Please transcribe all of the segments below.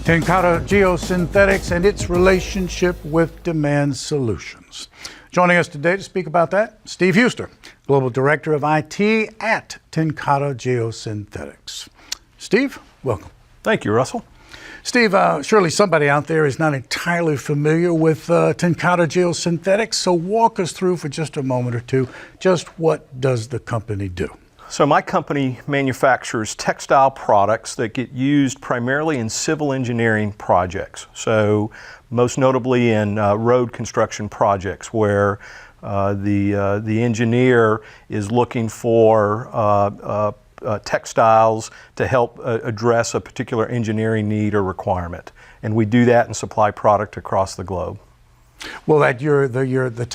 Tencate GeoSynthetics and its relationship with demand solutions. Joining us today to speak about that, Steve Huster, Global Director of IT at Tencate GeoSynthetics. Steve, welcome. Thank you, Russell. Steve, surely somebody out there is not entirely familiar with Tencate GeoSynthetics, so walk us through for just a moment or two, just what does the company do? So my company manufactures textile products that get used primarily in civil engineering projects. So most notably in road construction projects where the engineer is looking for textiles to help address a particular engineering need or requirement. And we do that and supply product across the globe. Well, the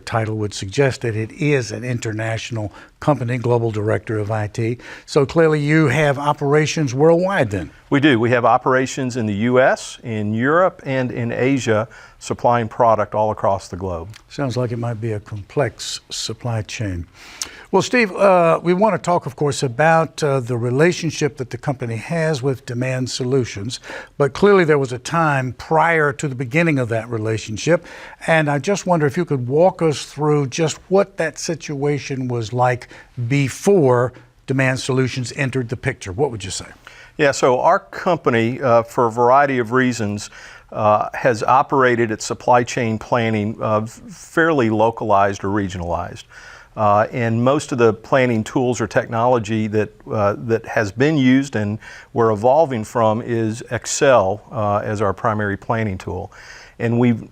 title would suggest that it is an international company, Global Director of IT. So clearly you have operations worldwide then. We do. We have operations in the U.S., in Europe, and in Asia, supplying product all across the globe. Sounds like it might be a complex supply chain. Well, Steve, we want to talk, of course, about the relationship that the company has with demand solutions, but clearly there was a time prior to the beginning of that relationship, and I just wonder if you could walk us through just what that situation was like before demand solutions entered the picture. What would you say? Yeah, so our company, for a variety of reasons, has operated its supply chain planning fairly localized or regionalized. And most of the planning tools or technology that has been used and we're evolving from is Excel as our primary planning tool. And we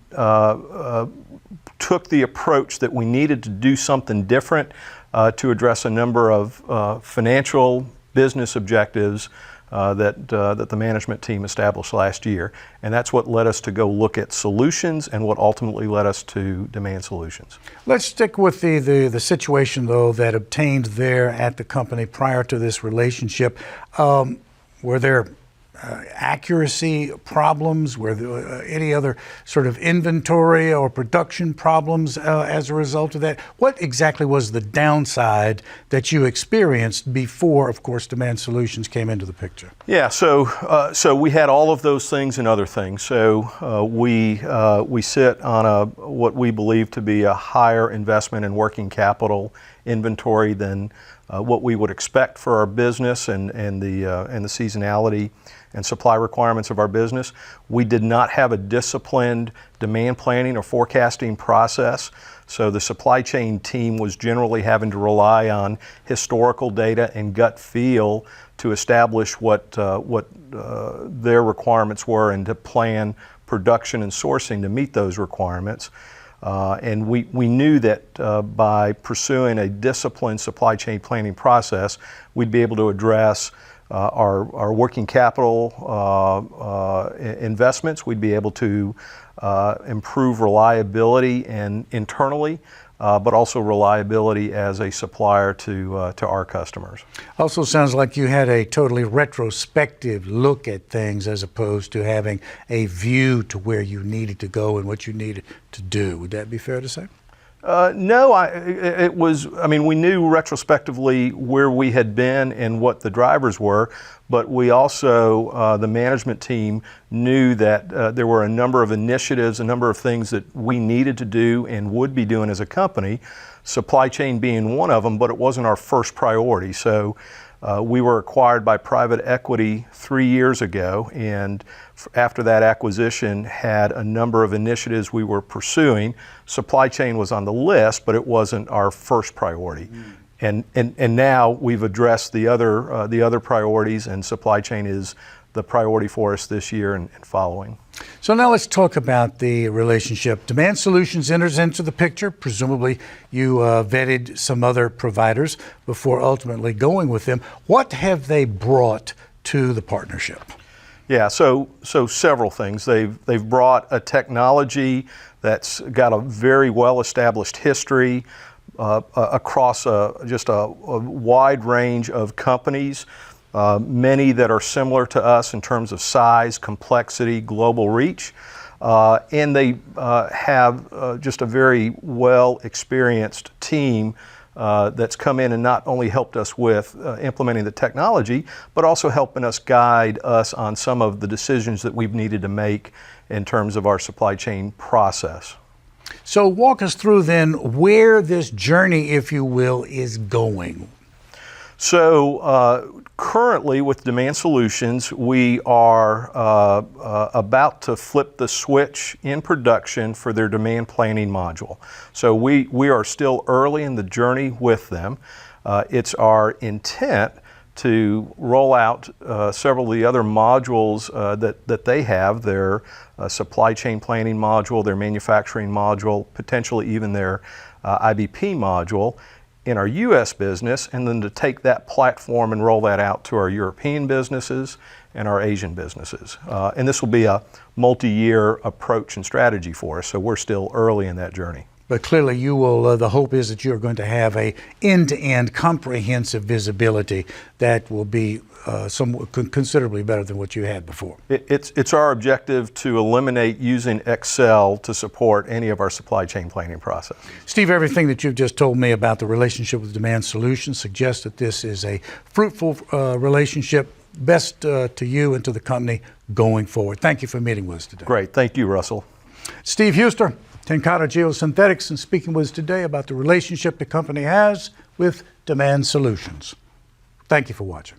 took the approach that we needed to do something different to address a number of financial business objectives that the management team established last year. And that's what led us to go look at solutions and what ultimately led us to demand solutions. Let's stick with the situation, though, that obtained there at the company prior to this relationship. Were there accuracy problems? Were there any other sort of inventory or production problems as a result of that? What exactly was the downside that you experienced before, of course, Demand Solutions came into the picture? Yeah, so we had all of those things and other things. So we sit on what we believe to be a higher investment in working capital inventory than what we would expect for our business and the seasonality and supply requirements of our business. We did not have a disciplined demand planning or forecasting process, so the supply chain team was generally having to rely on historical data and gut feel to establish what their requirements were and to plan production and sourcing to meet those requirements. And we knew that by pursuing a disciplined supply chain planning process, we'd be able to address our working capital investments. We'd be able to improve reliability and internally, but also reliability as a supplier to our customers. Also sounds like you had a totally retrospective look at things as opposed to having a view to where you needed to go and what you needed to do. Would that be fair to say? No, we knew retrospectively where we had been and what the drivers were, but we also, the management team, knew that there were a number of initiatives, a number of things that we needed to do and would be doing as a company, supply chain being one of them, but it wasn't our first priority. So we were acquired by private equity 3 years ago, and after that acquisition had a number of initiatives we were pursuing. Supply chain was on the list, but it wasn't our first priority. And now we've addressed the other priorities, and supply chain is the priority for us this year and following. So now let's talk about the relationship. Demand Solutions enters into the picture. Presumably you vetted some other providers before ultimately going with them. What have they brought to the partnership? Yeah, so several things. They've brought a technology that's got a very well-established history across just a wide range of companies many that are similar to us in terms of size, complexity, global reach, and they have just a very well experienced team that's come in and not only helped us with implementing the technology, but also helping us guide us on some of the decisions that we've needed to make in terms of our supply chain process. So walk us through then where this journey, if you will, is going. So currently with Demand Solutions, we are about to flip the switch in production for their demand planning module. So we are still early in the journey with them. It's our intent to roll out several of the other modules that they have, their supply chain planning module, their manufacturing module, potentially even their IBP module in our U.S. business, and then to take that platform and roll that out to our European businesses and our Asian businesses. And this will be a multi-year approach and strategy for us, so we're still early in that journey. But clearly you will, the hope is that you're going to have a end-to-end comprehensive visibility that will be considerably better than what you had before. It's our objective to eliminate using Excel to support any of our supply chain planning process. Steve, everything that you've just told me about the relationship with Demand Solutions suggests that this is a fruitful relationship, best to you and to the company going forward. Thank you for meeting with us today. Great. Thank you, Russell. Steve Huster, Tencate GeoSynthetics, and speaking with us today about the relationship the company has with Demand Solutions. Thank you for watching.